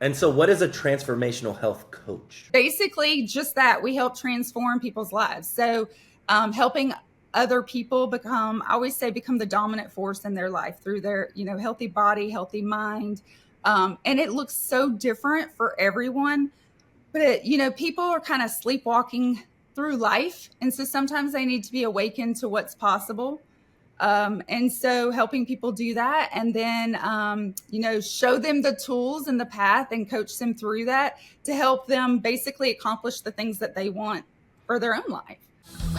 And so, what is a transformational health coach? Basically, just that we help transform people's lives. So, helping other people become, I always say, become the dominant force in their life through their, healthy body, healthy mind. And it looks so different for everyone. But, people are kind of sleepwalking through life. And so sometimes they need to be awakened to what's possible. And so helping people do that and then, show them the tools and the path and coach them through that to help them basically accomplish the things that they want for their own life.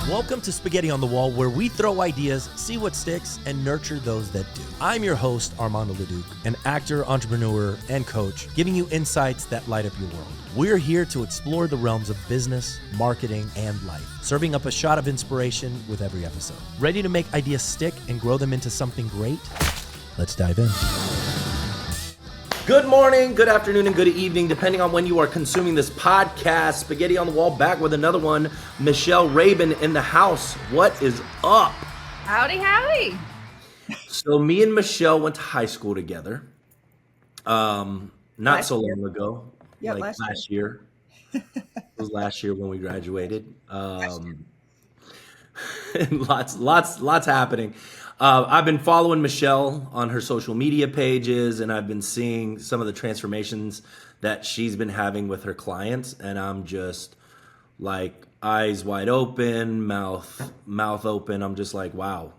Welcome to Spaghetti on the Wall, where we throw ideas, see what sticks, and nurture those that do. I'm your host, Armando Leduc, an actor, entrepreneur, and coach, giving you insights that light up your world. We're here to explore the realms of business, marketing, and life, serving up a shot of inspiration with every episode. Ready to make ideas stick and grow them into something great? Let's dive in. Good morning, good afternoon, and good evening, depending on when you are consuming this podcast. Spaghetti on the Wall back with another one. Michelle Rabun in the house. What is up? Howdy, howdy. So me and Michelle went to high school together. Not so long ago. Yeah, like last year. It was last year when we graduated. And lots happening. I've been following Michelle on her social media pages, and I've been seeing some of the transformations that she's been having with her clients, and I'm just like eyes wide open, mouth open. I'm just like, wow,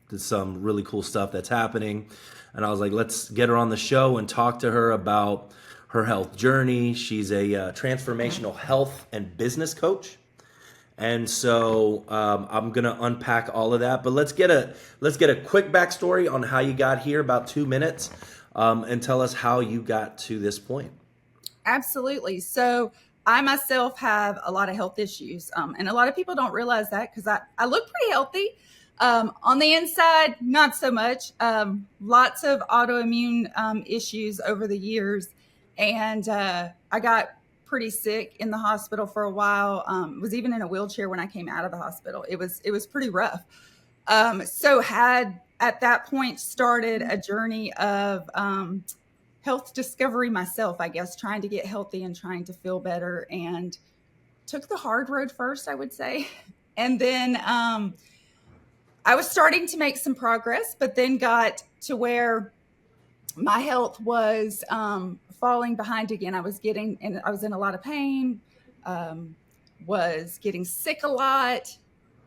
there's some really cool stuff that's happening. And I was like, let's get her on the show and talk to her about her health journey. She's a transformational health and business coach. And so I'm gonna unpack all of that, but let's get a quick backstory on how you got here, about 2 minutes, and tell us how you got to this point. Absolutely. So I myself have a lot of health issues, and a lot of people don't realize that because I look pretty healthy. On the inside, not so much. Lots of autoimmune issues over the years, and I got pretty sick in the hospital for a while. Was even in a wheelchair when I came out of the hospital. It was pretty rough. So had at that point started a journey of health discovery myself, I guess, trying to get healthy and trying to feel better, and took the hard road first, I would say. And then I was starting to make some progress, but then got to where my health was falling behind again. I was in a lot of pain, was getting sick a lot,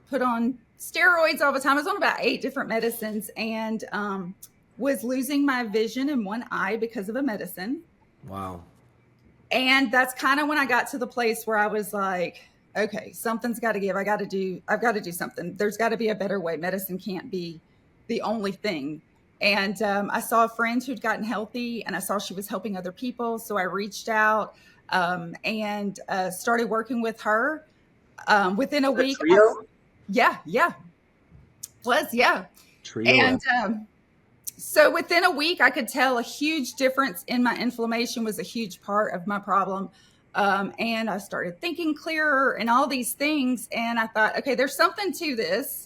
put on steroids all the time. I was on about 8 different medicines, and was losing my vision in one eye because of a medicine. Wow. And that's kind of when I got to the place where I was like, okay, something's got to give. I've got to do something. There's got to be a better way. Medicine can't be the only thing. And I saw a friend who'd gotten healthy, and I saw she was helping other people. So I reached out and started working with her. Within a week. Trio? Yeah. Trio. And so within a week, I could tell a huge difference in my inflammation was a huge part of my problem. And I started thinking clearer and all these things. And I thought, okay, there's something to this.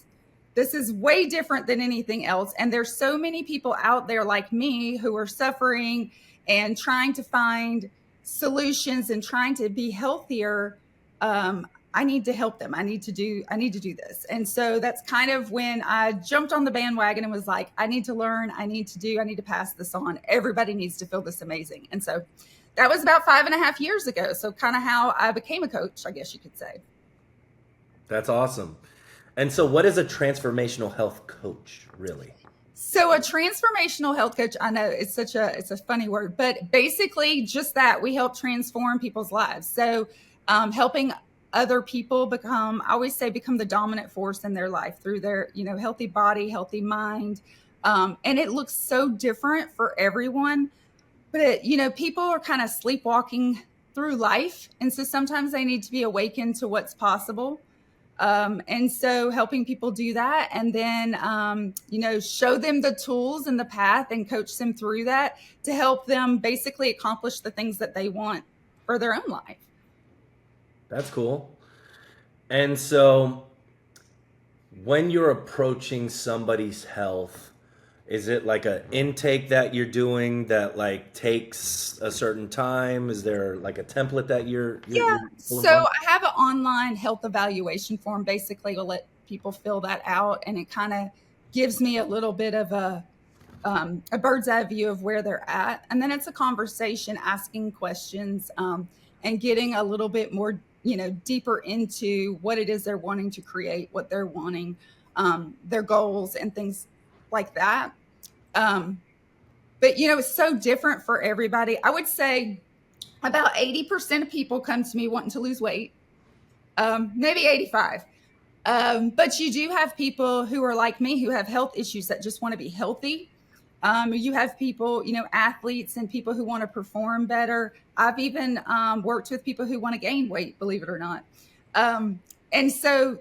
This is way different than anything else. And there's so many people out there like me who are suffering and trying to find solutions and trying to be healthier. I need to help them. I need to do this. And so that's kind of when I jumped on the bandwagon and was like, I need to learn. I need to pass this on. Everybody needs to feel this amazing. And so that was about 5.5 years ago. So kind of how I became a coach, I guess you could say. That's awesome. And so what is a transformational health coach, really? So a transformational health coach, I know it's a funny word, but basically just that we help transform people's lives. So helping other people become, I always say, become the dominant force in their life through their, healthy body, healthy mind. And it looks so different for everyone, but people are kind of sleepwalking through life. And so sometimes they need to be awakened to what's possible. And so helping people do that and then, show them the tools and the path and coach them through that to help them basically accomplish the things that they want for their own life. That's cool. And so when you're approaching somebody's health, Is it like a intake that you're doing that like takes a certain time? Is there like a template that Yeah. you're pulling So from? I have an online health evaluation form. Basically, to let people fill that out, and it kind of gives me a little bit of a bird's eye view of where they're at, and then it's a conversation, asking questions, and getting a little bit more, deeper into what it is they're wanting to create, what they're wanting, their goals, and things like that. Um, but it's so different for everybody. I would say about 80% of people come to me wanting to lose weight, maybe 85. But you do have people who are like me, who have health issues that just want to be healthy. You have people, athletes and people who want to perform better. I've even worked with people who want to gain weight, believe it or not. Um, and so,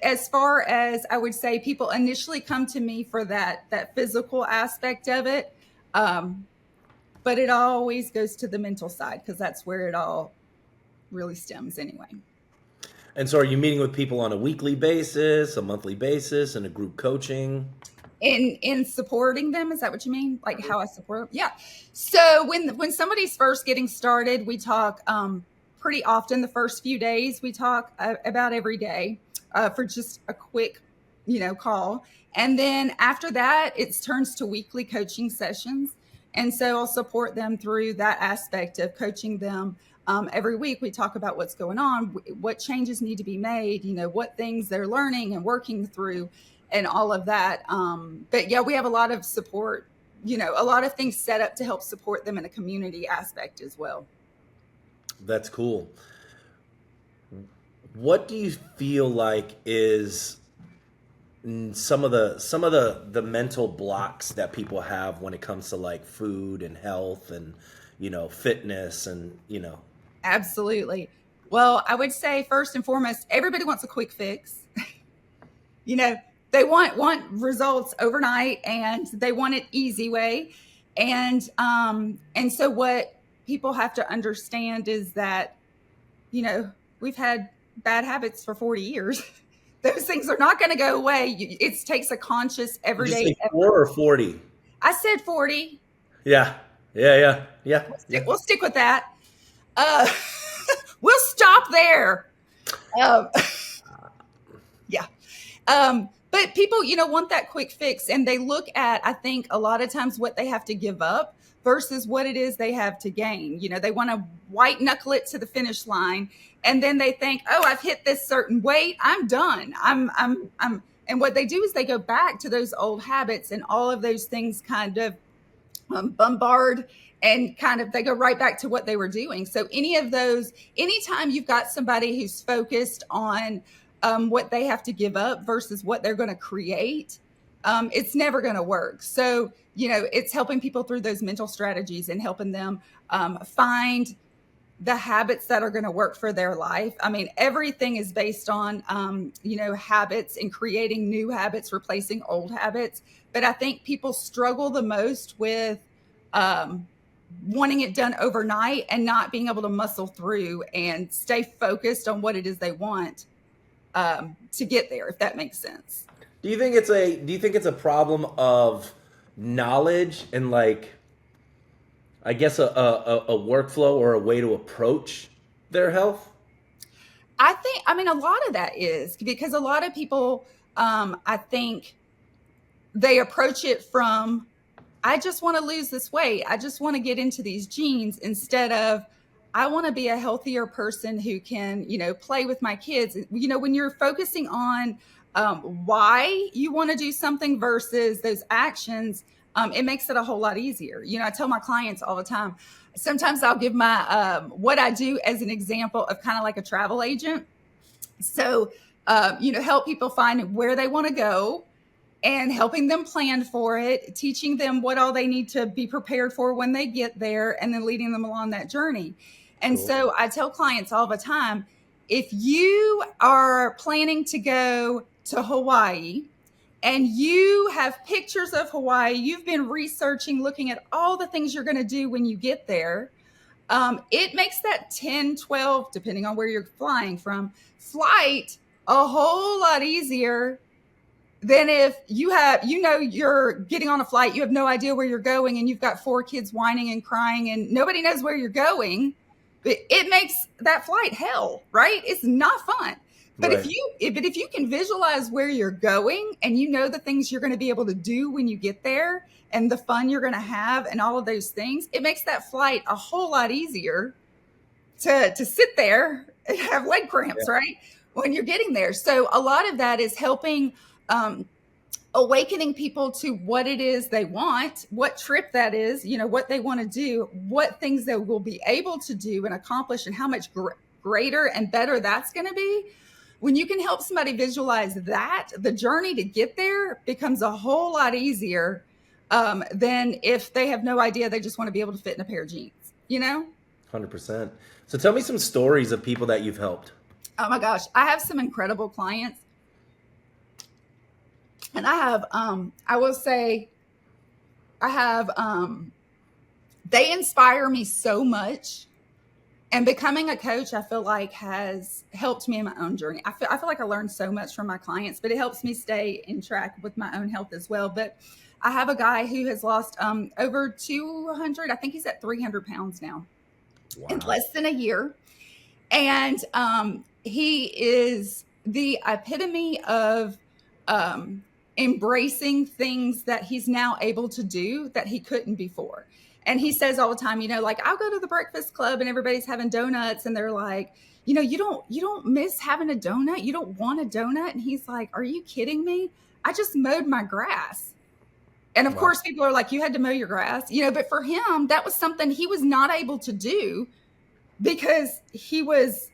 as far as I would say, people initially come to me for that physical aspect of it. Um, but it always goes to the mental side, because that's where it all really stems anyway. And so are you meeting with people on a weekly basis, a monthly basis, and a group coaching? In supporting them, is that what you mean, like how I support them? Yeah. So when somebody's first getting started, we talk pretty often. The first few days we talk about every day, for just a quick call, and then after that it turns to weekly coaching sessions. And so I'll support them through that aspect of coaching them. Every week we talk about what's going on, what changes need to be made, what things they're learning and working through, and all of that. But yeah, we have a lot of support, a lot of things set up to help support them in a community aspect as well. That's cool. What do you feel like is some of the mental blocks that people have when it comes to like food and health and fitness and Absolutely. Well, I would say first and foremost, everybody wants a quick fix. you know, they want results overnight, and they want it easy way. And so what people have to understand is that, we've had bad habits for 40 years. Those things are not going to go away. It takes a conscious Did you everyday say effort. 4 or 40? I said 40. Yeah, yeah, yeah, yeah. We'll stick with that. Uh, we'll stop there. Um, yeah. But people, want that quick fix, and they look at, I think, a lot of times what they have to give up versus what it is they have to gain. They want to white knuckle it to the finish line, and then they think, oh, I've hit this certain weight, I'm done. And what they do is they go back to those old habits, and all of those things kind of bombard, and kind of they go right back to what they were doing. So anytime you've got somebody who's focused on what they have to give up versus what they're going to create, it's never going to work. So, it's helping people through those mental strategies and helping them find the habits that are going to work for their life. I mean, everything is based on, habits, and creating new habits, replacing old habits. But I think people struggle the most with wanting it done overnight and not being able to muscle through and stay focused on what it is they want to get there, if that makes sense. Do you think it's a problem of knowledge and like, I guess a workflow or a way to approach their health? I mean, a lot of that is because a lot of people, I think they approach it from, I just want to lose this weight, I just want to get into these jeans, instead of, I want to be a healthier person who can, play with my kids. When you're focusing on why you want to do something versus those actions, it makes it a whole lot easier. I tell my clients all the time, sometimes I'll give my what I do as an example of kind of like a travel agent. So, help people find where they want to go, and helping them plan for it, teaching them what all they need to be prepared for when they get there, and then leading them along that journey. And Cool. so I tell clients all the time, if you are planning to go to Hawaii and you have pictures of Hawaii, you've been researching, looking at all the things you're going to do when you get there, it makes that 10, 12, depending on where you're flying from, flight a whole lot easier than if you have, you're getting on a flight, you have no idea where you're going, and you've got 4 kids whining and crying, and nobody knows where you're going. But it makes that flight hell, right? It's not fun. But Right. if you can visualize where you're going, and you know the things you're going to be able to do when you get there, and the fun you're going to have, and all of those things, it makes that flight a whole lot easier to sit there and have leg cramps, Yeah. right? When you're getting there. So a lot of that is helping awakening people to what it is they want, what trip that is, what they want to do, what things they will be able to do and accomplish, and how much greater and better that's going to be. When you can help somebody visualize that, the journey to get there becomes a whole lot easier than if they have no idea, they just want to be able to fit in a pair of jeans, 100%. So tell me some stories of people that you've helped. Oh my gosh, I have some incredible clients. And I have, I will say, I have, they inspire me so much. And becoming a coach, I feel like, has helped me in my own journey. I feel like I learned so much from my clients, but it helps me stay in track with my own health as well. But I have a guy who has lost over 200, I think he's at 300 pounds now. Wow. In less than a year. And he is the epitome of embracing things that he's now able to do that he couldn't before. And he says all the time, like, I'll go to the breakfast club and everybody's having donuts, and they're like, you don't miss having a donut. You don't want a donut. And he's like, are you kidding me? I just mowed my grass. And of course, people are like, you had to mow your grass, but for him, that was something he was not able to do because he was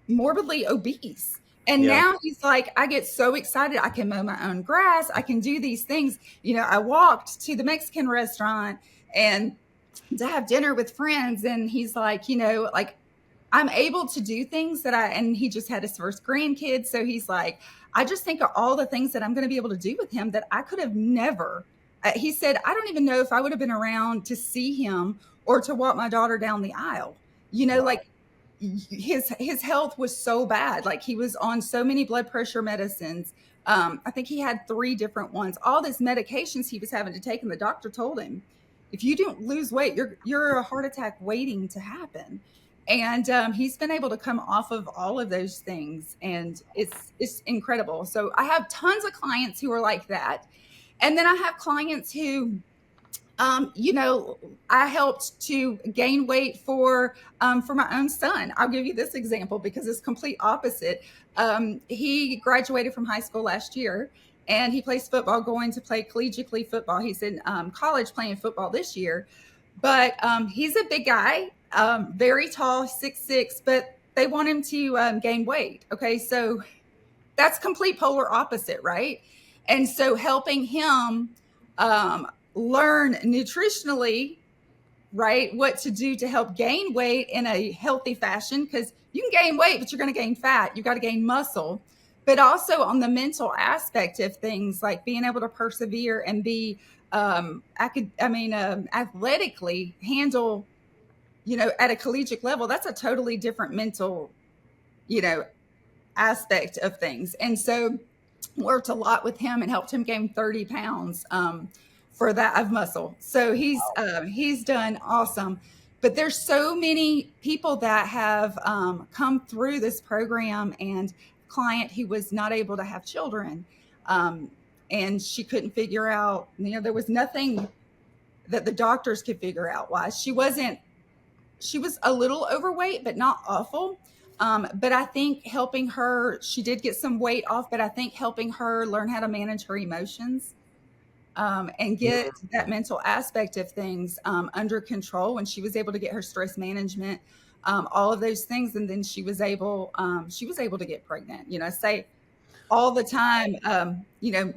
morbidly obese. And now he's like, I get so excited. I can mow my own grass. I can do these things. I walked to the Mexican restaurant and to have dinner with friends. And he's like, like, I'm able to do things and he just had his first grandkid. So he's like, I just think of all the things that I'm going to be able to do with him that I could have never. He said, I don't even know if I would have been around to see him or to walk my daughter down the aisle. Like, his health was so bad. Like, he was on so many blood pressure medicines. I think he had 3 different ones, all these medications he was having to take. And the doctor told him, if you don't lose weight, you're a heart attack waiting to happen. And he's been able to come off of all of those things. And it's incredible. So I have tons of clients who are like that. And then I have clients who, I helped to gain weight for my own son. I'll give you this example because it's complete opposite. He graduated from high school last year, and he plays football, going to play collegiately football. He's in college playing football this year, but he's a big guy, very tall, 6'6", but they want him to gain weight. Okay, so that's complete polar opposite, right? And so helping him learn nutritionally, right, what to do to help gain weight in a healthy fashion, because you can gain weight, but you're going to gain fat. You got to gain muscle, but also on the mental aspect of things, like being able to persevere and be athletically handle, at a collegiate level. That's a totally different mental, aspect of things. And so worked a lot with him and helped him gain 30 pounds for that of muscle. So he's done awesome. But there's so many people that have come through this program, and client who was not able to have children, and she couldn't figure out, there was nothing that the doctors could figure out why. She was a little overweight, but not awful. But I think helping her, she did get some weight off, but I think helping her learn how to manage her emotions and get that mental aspect of things under control, when she was able to get her stress management, all of those things. And then she was able to get pregnant. I say all the time,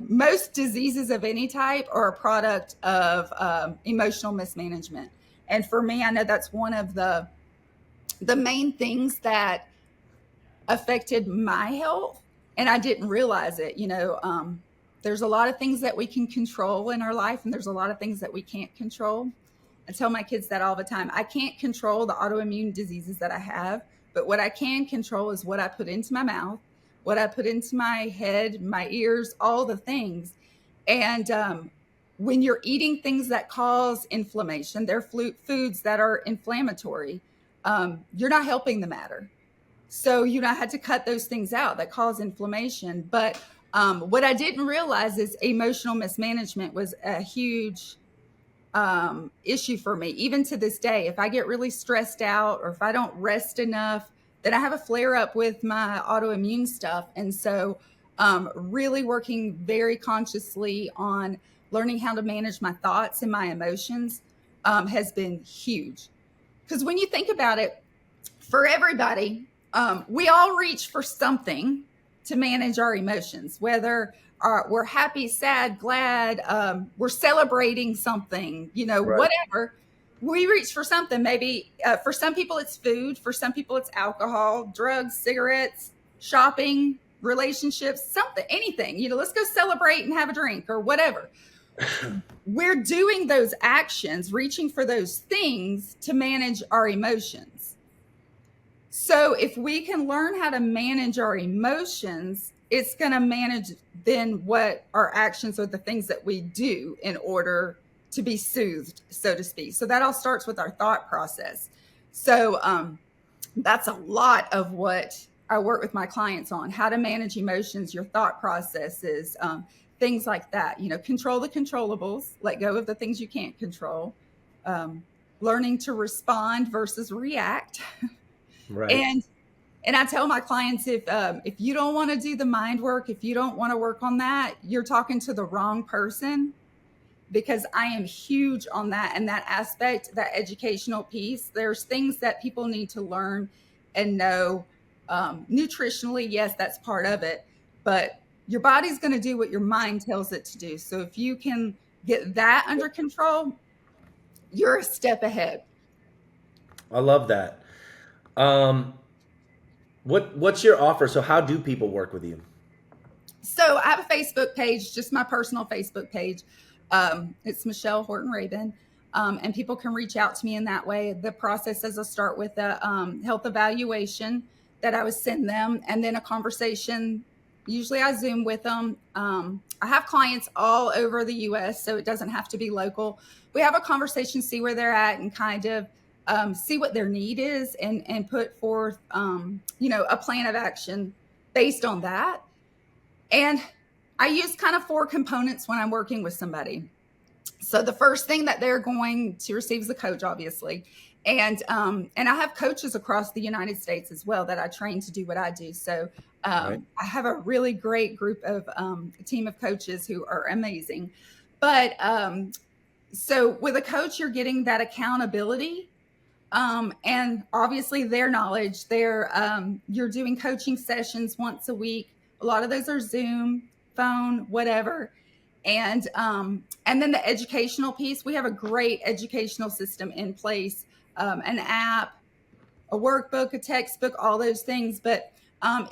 most diseases of any type are a product of emotional mismanagement. And for me, I know that's one of the main things that affected my health, and I didn't realize it. There's a lot of things that we can control in our life, and there's a lot of things that we can't control. I tell my kids that all the time. I can't control the autoimmune diseases that I have, but what I can control is what I put into my mouth, what I put into my head, my ears, all the things. And when you're eating things that cause inflammation, they're foods that are inflammatory, you're not helping the matter. So, I had to cut those things out that cause inflammation. But what I didn't realize is emotional mismanagement was a huge issue for me. Even to this day, if I get really stressed out or if I don't rest enough, then I have a flare up with my autoimmune stuff. And so, really working very consciously on learning how to manage my thoughts and my emotions has been huge. Because when you think about it, for everybody, we all reach for something to manage our emotions, whether we're happy, sad, glad, we're celebrating something, Right. whatever. We reach for something. Maybe for some people it's food, for some people it's alcohol, drugs, cigarettes, shopping, relationships, something, anything. Let's go celebrate and have a drink or whatever. We're doing those actions, reaching for those things to manage our emotions. So if we can learn how to manage our emotions, it's going to manage then what our actions or the things that we do in order to be soothed, so to speak. So that all starts with our thought process. So that's a lot of what I work with my clients on, how to manage emotions, your thought processes, things like that. Control the controllables, let go of the things you can't control, learning to respond versus react. Right. And I tell my clients, if you don't want to do the mind work, if you don't want to work on that, you're talking to the wrong person, because I am huge on that and that aspect, that educational piece. There's things that people need to learn and know. Nutritionally, yes, that's part of it, but your body's going to do what your mind tells it to do. So if you can get that under control, you're a step ahead. I love that. What's your offer? So how do people work with you? So I have a Facebook page, just my personal Facebook page. It's Michelle Rabun. And people can reach out to me in that way. The process is, I start with a health evaluation that I would send them, and then a conversation. Usually I Zoom with them. I have clients all over the US, so it doesn't have to be local. We have a conversation, see where they're at, and kind of see what their need is, and put forth, a plan of action based on that. And I use kind of 4 components when I'm working with somebody. So the first thing that they're going to receive is a coach, obviously. And I have coaches across the United States as well that I train to do what I do. So Right. I have a really great group of a team of coaches who are amazing. But so with a coach, you're getting that accountability. And obviously their knowledge, you're doing coaching sessions once a week. A lot of those are Zoom, phone, whatever. And then the educational piece, we have a great educational system in place, an app, a workbook, a textbook, all those things. But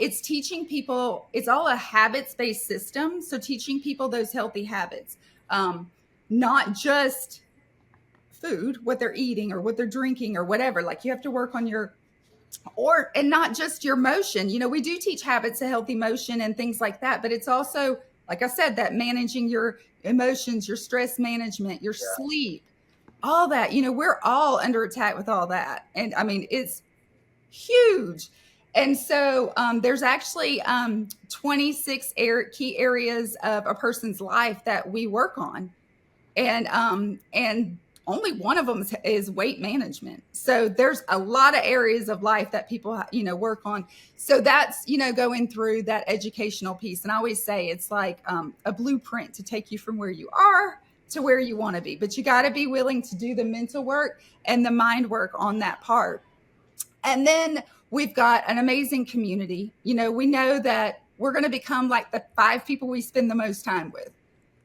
it's teaching people, it's all a habits-based system. So teaching people those healthy habits, not just food, what they're eating or what they're drinking or whatever. Like, you have to work on and not just your motion. We do teach habits of healthy motion and things like that, but it's also, like I said, that managing your emotions, your stress management, your sleep, all that. We're all under attack with all that. And I mean, it's huge. And so there's actually 26 key areas of a person's life that we work on. And only one of them is weight management. So there's a lot of areas of life that people, work on. So that's, going through that educational piece. And I always say it's like a blueprint to take you from where you are to where you want to be. But you got to be willing to do the mental work and the mind work on that part. And then we've got an amazing community. We know that we're going to become like the 5 people we spend the most time with.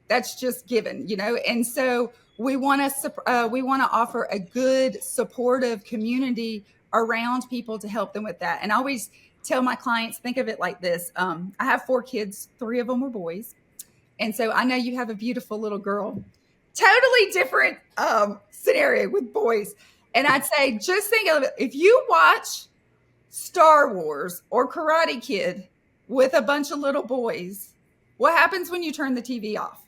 That's just given, and so we want to offer a good, supportive community around people to help them with that. And I always tell my clients, think of it like this. I have 4 kids, 3 of them were boys. And so I know you have a beautiful little girl, totally different scenario with boys. And I'd say, just think of it. If you watch Star Wars or Karate Kid, with a bunch of little boys. What happens when you turn the TV off?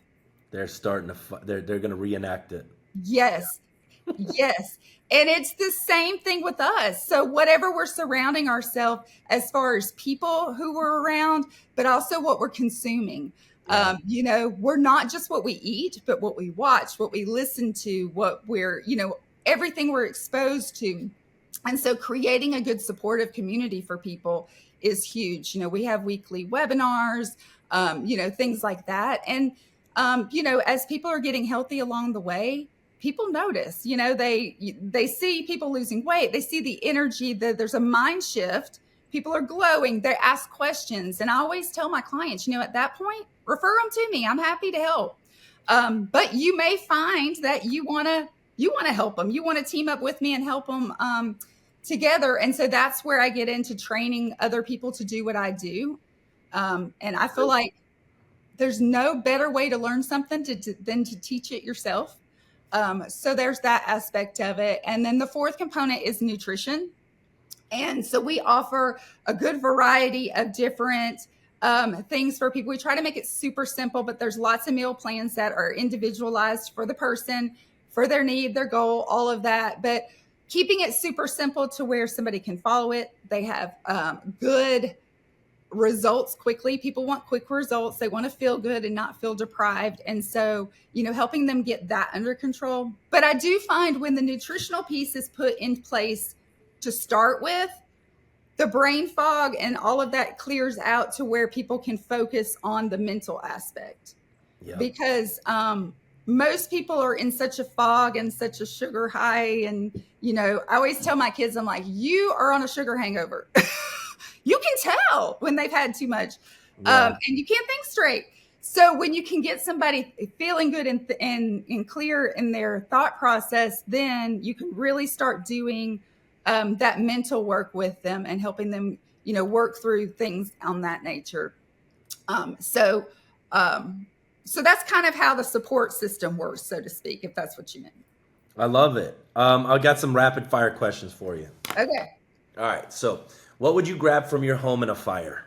They're starting to. They're going to reenact it. Yes. Yes. And it's the same thing with us. So whatever we're surrounding ourselves as far as people who we're around, but also what we're consuming. Yeah. We're not just what we eat, but what we watch, what we listen to, what we're, everything we're exposed to. And so creating a good supportive community for people is huge. We have weekly webinars, things like that. And, as people are getting healthy along the way, people notice, they see people losing weight. They see the energy, there's a mind shift. People are glowing. They ask questions. And I always tell my clients, at that point, refer them to me. I'm happy to help. But you may find that you want to help them. You want to team up with me and help them together. And so that's where I get into training other people to do what I do. And I feel like there's no better way to learn something than to teach it yourself. So there's that aspect of it. And then the fourth component is nutrition. And so we offer a good variety of different things for people. We try to make it super simple, but there's lots of meal plans that are individualized for the person, for their need, their goal, all of that. But keeping it super simple to where somebody can follow it. They have good results quickly. People want quick results. They want to feel good and not feel deprived. And so, helping them get that under control. But I do find when the nutritional piece is put in place to start with, the brain fog and all of that clears out to where people can focus on the mental aspect. Yeah. Because most people are in such a fog and such a sugar high. And, I always tell my kids, I'm like, you are on a sugar hangover. You can tell when they've had too much, and you can't think straight. So when you can get somebody feeling good and clear in their thought process, then you can really start doing that mental work with them and helping them, work through things on that nature. So that's kind of how the support system works, so to speak, if that's what you mean. I love it. I got some rapid fire questions for you. Okay. All right. So what would you grab from your home in a fire?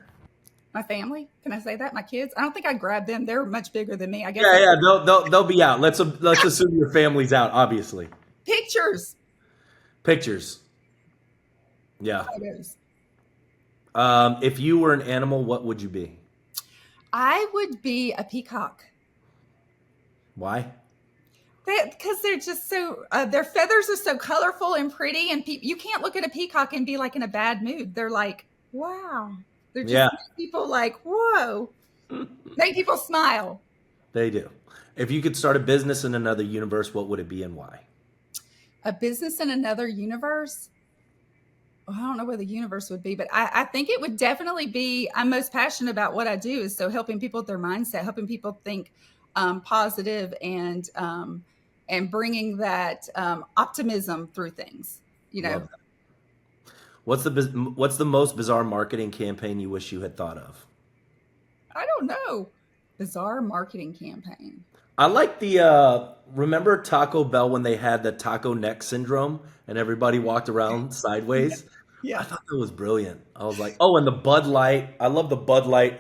My family. Can I say that? My kids. I don't think I'd grab them. They're much bigger than me. I guess. Yeah. They'll be out. Let's assume your family's out. Obviously. Pictures. Yeah. Photos. If you were an animal, what would you be? I would be a peacock. Why? Because they're just so, their feathers are so colorful and pretty, and you can't look at a peacock and be like in a bad mood. They're like, wow. They're just people like, whoa. Make people smile. They do. If you could start a business in another universe, what would it be and why? A business in another universe? Well, I don't know where the universe would be, but I think it would definitely be, I'm most passionate about what I do is so helping people with their mindset, helping people think positive and bringing that optimism through things, What's the most bizarre marketing campaign you wish you had thought of? I don't know. Bizarre marketing campaign. I like the, remember Taco Bell when they had the taco neck syndrome and everybody walked around sideways? Yeah. I thought that was brilliant. I was like, and the Bud Light. I love the Bud Light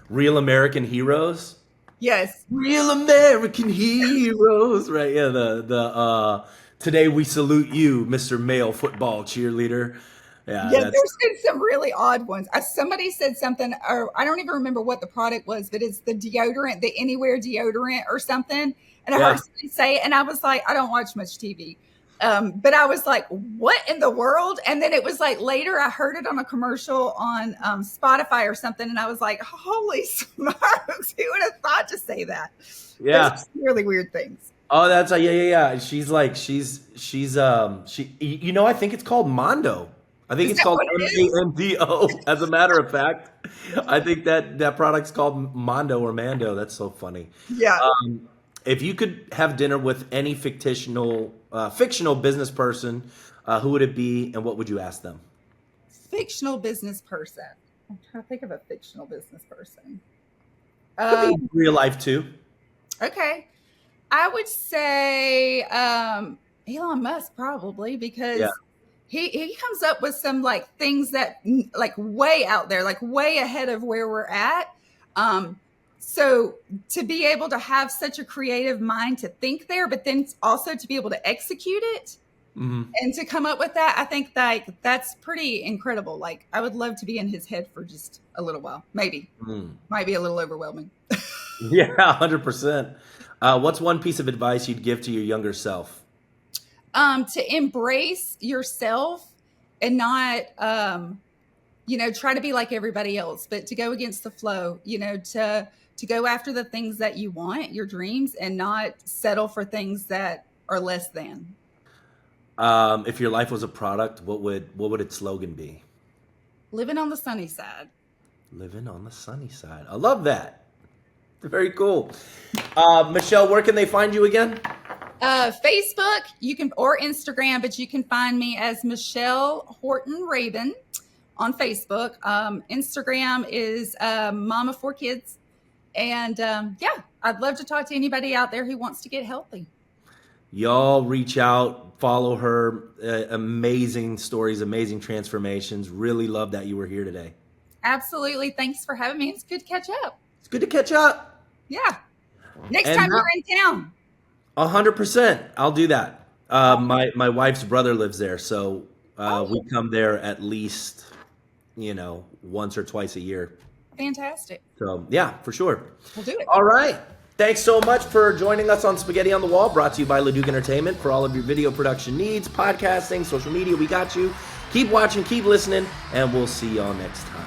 Real American Heroes. Yes. Real American Heroes. Right. Yeah. The today we salute you, Mr. Male Football Cheerleader. Yeah. There's been some really odd ones. Somebody said something, or I don't even remember what the product was, but it's the deodorant, the Anywhere deodorant or something. And I heard somebody say it, and I was like, I don't watch much TV. But I was like, what in the world? And then it was like later I heard it on a commercial on Spotify or something. And I was like, holy smokes, who would have thought to say that? Yeah. There's really weird things. Oh, that's yeah. She's I think it's called Mondo. I think it's called Mando. As a matter of fact, I think that product's called Mondo or Mando. That's so funny. Yeah. If you could have dinner with any fictional business person, who would it be and what would you ask them? Fictional business person. I'm trying to think of a fictional business person. Could be real life too. Okay. I would say Elon Musk probably because he comes up with some like things that like way out there, like way ahead of where we're at. So to be able to have such a creative mind to think there, but then also to be able to execute it and to come up with that, I think like that's pretty incredible. Like I would love to be in his head for just a little while. Maybe might be a little overwhelming. Yeah, 100%. What's one piece of advice you'd give to your younger self? To embrace yourself and not, try to be like everybody else, but to go against the flow, to go after the things that you want, your dreams, and not settle for things that are less than. If your life was a product, what would its slogan be? Living on the sunny side. Living on the sunny side. I love that. Very cool. Michelle, where can they find you again? Facebook, or Instagram, but you can find me as Michelle Horton Rabun on Facebook. Instagram is Mom of 4 Kids. And I'd love to talk to anybody out there who wants to get healthy. Y'all reach out, follow her. Amazing stories, amazing transformations. Really love that you were here today. Absolutely. Thanks for having me. It's good to catch up. It's good to catch up. Yeah. Next time you're in town. 100%. I'll do that. My wife's brother lives there, so we come there at least, once or twice a year. Fantastic. So yeah, for sure. We'll do it. All right. Thanks so much for joining us on Spaghetti on the Wall, brought to you by Leduc Entertainment. For all of your video production needs, podcasting, social media, we got you. Keep watching, keep listening, and we'll see y'all next time.